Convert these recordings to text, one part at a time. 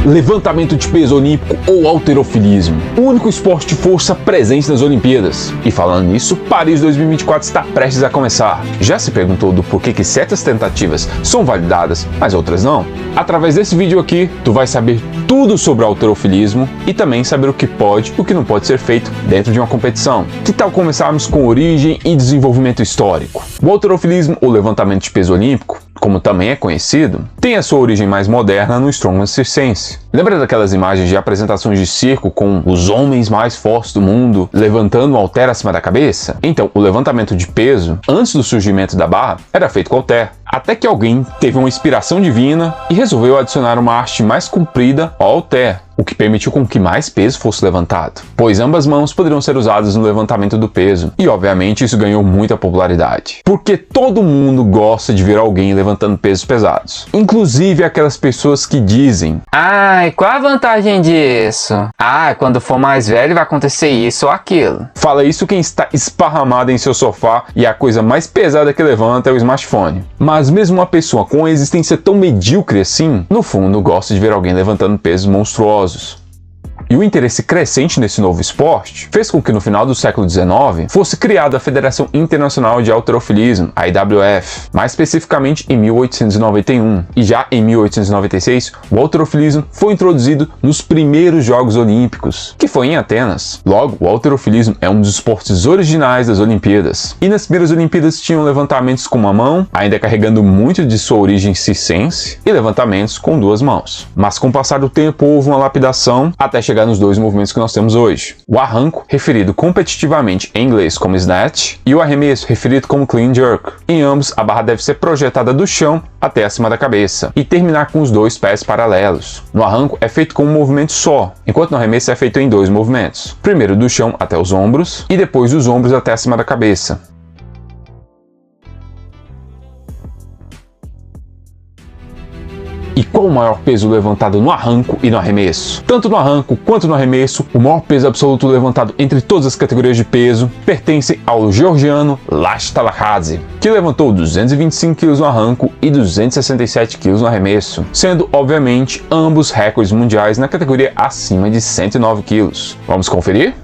Levantamento de peso olímpico ou halterofilismo, o único esporte de força presente nas Olimpíadas. E falando nisso, Paris 2024 está prestes a começar. Já se perguntou do porquê que certas tentativas são validadas, mas outras não? Através desse vídeo aqui, tu vai saber tudo sobre o halterofilismo e também saber o que pode e o que não pode ser feito dentro de uma competição. Que tal começarmos com origem e desenvolvimento histórico? O halterofilismo, ou levantamento de peso olímpico, como também é conhecido, tem a sua origem mais moderna no strongman circense. Lembra daquelas imagens de apresentações de circo com os homens mais fortes do mundo levantando um halter acima da cabeça? Então, o levantamento de peso, antes do surgimento da barra, era feito com halter. Até que alguém teve uma inspiração divina e resolveu adicionar uma haste mais comprida ao halter, o que permitiu com que mais peso fosse levantado, pois ambas mãos poderiam ser usadas no levantamento do peso, e obviamente isso ganhou muita popularidade, porque todo mundo gosta de ver alguém levantando pesos pesados, inclusive aquelas pessoas que dizem: ai, qual a vantagem disso? Ah, quando for mais velho vai acontecer isso ou aquilo. Fala isso quem está esparramado em seu sofá e a coisa mais pesada que levanta é o smartphone. Mas mesmo uma pessoa com uma existência tão medíocre assim, no fundo gosta de ver alguém levantando pesos monstruosos. E o interesse crescente nesse novo esporte fez com que no final do século XIX fosse criada a Federação Internacional de Halterofilismo, a IWF, mais especificamente em 1891. E já em 1896, o halterofilismo foi introduzido nos primeiros Jogos Olímpicos, que foi em Atenas. Logo, o halterofilismo é um dos esportes originais das Olimpíadas. E nas primeiras Olimpíadas tinham levantamentos com uma mão, ainda carregando muito de sua origem circense, e levantamentos com duas mãos. Mas com o passar do tempo houve uma lapidação até chegar nos dois movimentos que nós temos hoje. O arranco, referido competitivamente em inglês como snatch, e o arremesso, referido como clean jerk. Em ambos, a barra deve ser projetada do chão até acima da cabeça e terminar com os dois pés paralelos. No arranco é feito com um movimento só, enquanto no arremesso é feito em dois movimentos. Primeiro do chão até os ombros e depois dos ombros até acima da cabeça. E qual o maior peso levantado no arranco e no arremesso? Tanto no arranco quanto no arremesso, o maior peso absoluto levantado entre todas as categorias de peso pertence ao georgiano Lash Talahadze, que levantou 225 kg no arranco e 267 kg no arremesso, sendo, obviamente, ambos recordes mundiais na categoria acima de 109 kg. Vamos conferir?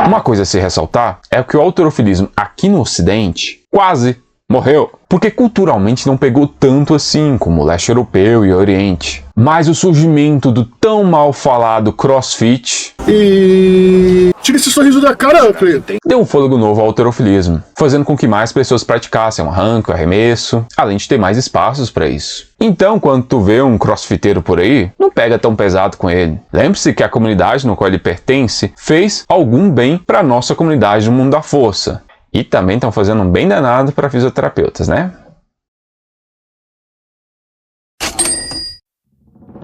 Uma coisa a se ressaltar é que o halterofilismo aqui no Ocidente quase morreu, porque culturalmente não pegou tanto assim como o leste europeu e o Oriente. Mas o surgimento do tão mal falado CrossFit tira esse sorriso da cara, Cleiton. Deu um fôlego novo ao halterofilismo, fazendo com que mais pessoas praticassem o arranco, o arremesso, além de ter mais espaços para isso. Então, quando tu vê um crossfiteiro por aí, não pega tão pesado com ele. Lembre-se que a comunidade no qual ele pertence fez algum bem para a nossa comunidade do mundo da força. E também estão fazendo um bem danado para fisioterapeutas, né?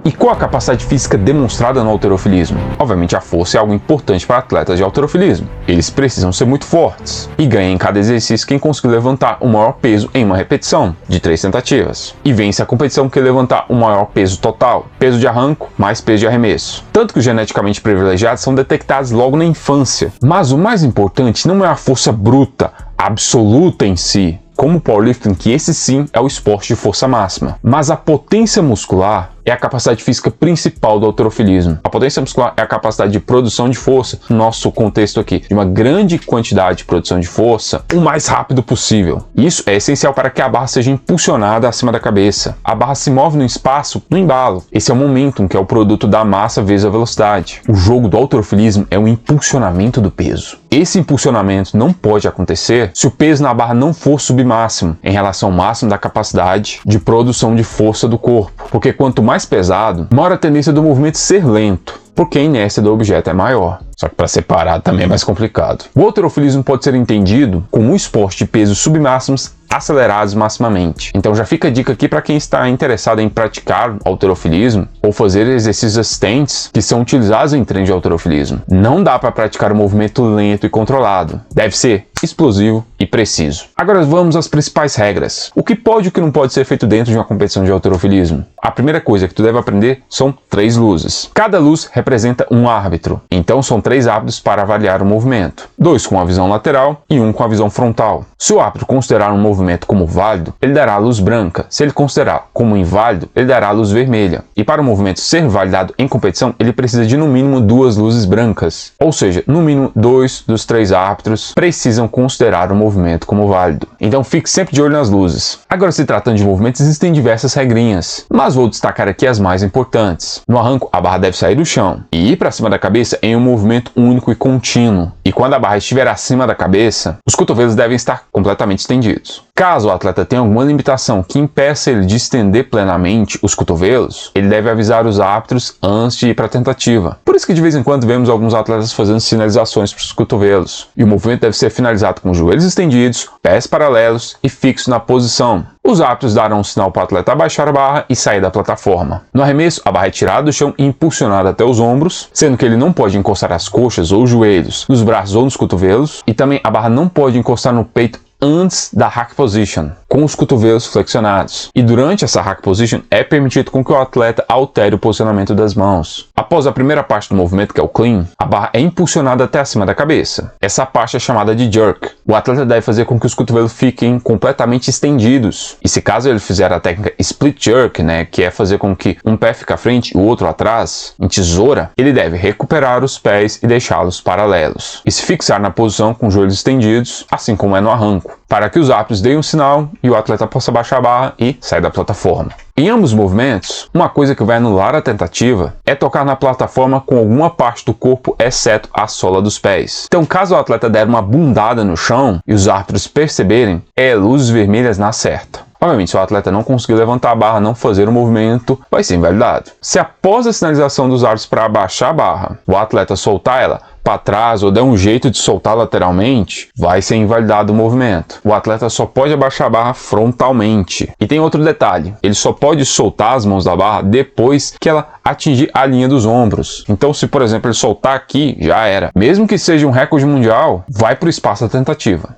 E qual a capacidade física demonstrada no halterofilismo? Obviamente a força é algo importante para atletas de halterofilismo. Eles precisam ser muito fortes e ganham em cada exercício quem conseguir levantar o maior peso em uma repetição, de 3 tentativas. E vence a competição que levantar o maior peso total, peso de arranco mais peso de arremesso. Tanto que os geneticamente privilegiados são detectados logo na infância. Mas o mais importante não é a força bruta, absoluta em si, como o powerlifting, que esse sim é o esporte de força máxima. Mas a potência muscular é a capacidade física principal do halterofilismo. A potência muscular é a capacidade de produção de força, no nosso contexto aqui, de uma grande quantidade de produção de força, o mais rápido possível. Isso é essencial para que a barra seja impulsionada acima da cabeça. A barra se move no espaço, no embalo. Esse é o momentum, que é o produto da massa vezes a velocidade. O jogo do halterofilismo é o impulsionamento do peso. Esse impulsionamento não pode acontecer se o peso na barra não for submáximo, em relação ao máximo da capacidade de produção de força do corpo. Porque quanto mais pesado, maior a tendência do movimento ser lento, porque a inércia do objeto é maior. Só que para separar também é mais complicado. O halterofilismo pode ser entendido como um esporte de pesos submáximos acelerados maximamente. Então já fica a dica aqui para quem está interessado em praticar halterofilismo ou fazer exercícios assistentes que são utilizados em treino de halterofilismo. Não dá para praticar um movimento lento e controlado. Deve ser explosivo e preciso. Agora vamos às principais regras. O que pode e o que não pode ser feito dentro de uma competição de halterofilismo? A primeira coisa que tu deve aprender são 3 luzes. Cada luz representa um árbitro, então são 3 árbitros para avaliar o movimento. 2 com a visão lateral e 1 com a visão frontal. Se o árbitro considerar um movimento como válido, ele dará a luz branca. Se ele considerar como inválido, ele dará a luz vermelha. E para o movimento ser validado em competição, ele precisa de no mínimo 2 luzes brancas. Ou seja, no mínimo 2 dos 3 árbitros precisam considerar o movimento como válido. Então fique sempre de olho nas luzes. Agora, se tratando de movimentos, existem diversas regrinhas, mas vou destacar aqui as mais importantes. No arranco, a barra deve sair do chão e ir para cima da cabeça em um movimento único e contínuo. E quando a barra estiver acima da cabeça, os cotovelos devem estar completamente estendidos. Caso o atleta tenha alguma limitação que impeça ele de estender plenamente os cotovelos, ele deve avisar os árbitros antes de ir para a tentativa. Por isso que de vez em quando vemos alguns atletas fazendo sinalizações para os cotovelos. E o movimento deve ser finalizado com os joelhos estendidos, pés paralelos e fixos na posição. Os árbitros darão um sinal para o atleta abaixar a barra e sair da plataforma. No arremesso, a barra é tirada do chão e impulsionada até os ombros, sendo que ele não pode encostar as coxas ou joelhos nos braços ou nos cotovelos, e também a barra não pode encostar no peito antes da hack position, com os cotovelos flexionados. E durante essa hack position é permitido com que o atleta altere o posicionamento das mãos. Após a primeira parte do movimento, que é o clean, a barra é impulsionada até acima da cabeça. Essa parte é chamada de jerk. O atleta deve fazer com que os cotovelos fiquem completamente estendidos. E se caso ele fizer a técnica split jerk, que é fazer com que um pé fique à frente e o outro atrás, em tesoura, ele deve recuperar os pés e deixá-los paralelos. E se fixar na posição com os joelhos estendidos, assim como é no arranco, para que os árbitros deem um sinal e o atleta possa baixar a barra e sair da plataforma. Em ambos os movimentos, uma coisa que vai anular a tentativa é tocar na plataforma com alguma parte do corpo, exceto a sola dos pés. Então, caso o atleta der uma bundada no chão e os árbitros perceberem, luzes vermelhas na certa. Obviamente, se o atleta não conseguir levantar a barra, não fazer o movimento, vai ser invalidado. Se após a sinalização dos árbitros para abaixar a barra, o atleta soltar ela para trás ou der um jeito de soltar lateralmente, vai ser invalidado o movimento. O atleta só pode abaixar a barra frontalmente. E tem outro detalhe, ele só pode soltar as mãos da barra depois que ela atingir a linha dos ombros. Então, se por exemplo ele soltar aqui, já era. Mesmo que seja um recorde mundial, vai para o espaço da tentativa.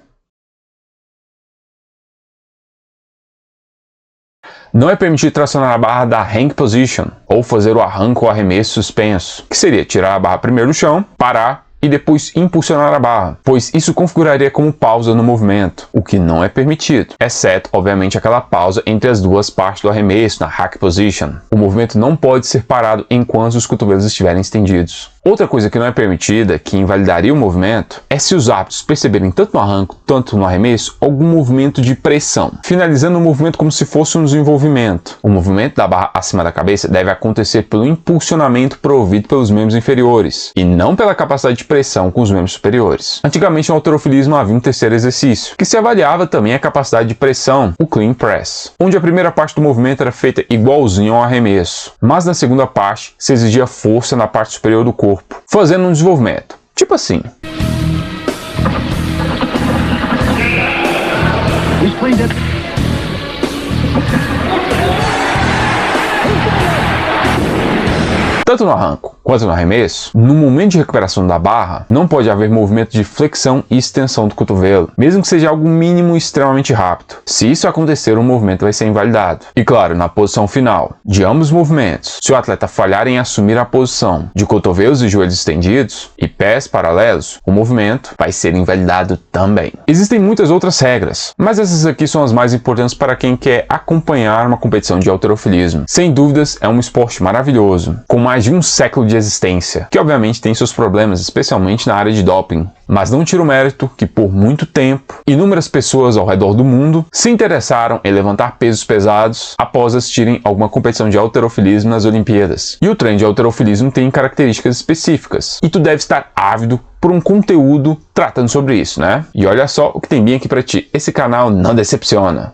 Não é permitido tracionar a barra da hang position, ou fazer o arranco ou arremesso suspenso, que seria tirar a barra primeiro do chão, parar e depois impulsionar a barra, pois isso configuraria como pausa no movimento, o que não é permitido, exceto, obviamente, aquela pausa entre as duas partes do arremesso, na hack position. O movimento não pode ser parado enquanto os cotovelos estiverem estendidos. Outra coisa que não é permitida, que invalidaria o movimento, é se os árbitros perceberem tanto no arranco, tanto no arremesso, algum movimento de pressão, finalizando o movimento como se fosse um desenvolvimento. O movimento da barra acima da cabeça deve acontecer pelo impulsionamento provido pelos membros inferiores, e não pela capacidade de pressão com os membros superiores. Antigamente no halterofilismo havia um terceiro exercício, que se avaliava também a capacidade de pressão, o clean press, onde a primeira parte do movimento era feita igualzinho ao arremesso, mas na segunda parte se exigia força na parte superior do corpo, fazendo um desenvolvimento, tipo assim. Tanto no arranco quanto no arremesso, no momento de recuperação da barra, não pode haver movimento de flexão e extensão do cotovelo, mesmo que seja algo mínimo e extremamente rápido. Se isso acontecer, o movimento vai ser invalidado. E claro, na posição final de ambos os movimentos, se o atleta falhar em assumir a posição de cotovelos e joelhos estendidos e pés paralelos, o movimento vai ser invalidado também. Existem muitas outras regras, mas essas aqui são as mais importantes para quem quer acompanhar uma competição de halterofilismo. Sem dúvidas, é um esporte maravilhoso, com mais de um século de existência, que obviamente tem seus problemas, especialmente na área de doping, mas não tira o mérito que por muito tempo, inúmeras pessoas ao redor do mundo se interessaram em levantar pesos pesados após assistirem alguma competição de halterofilismo nas Olimpíadas. E o treino de halterofilismo tem características específicas, e tu deve estar ávido por um conteúdo tratando sobre isso, né? E olha só o que tem bem aqui pra ti, esse canal não decepciona.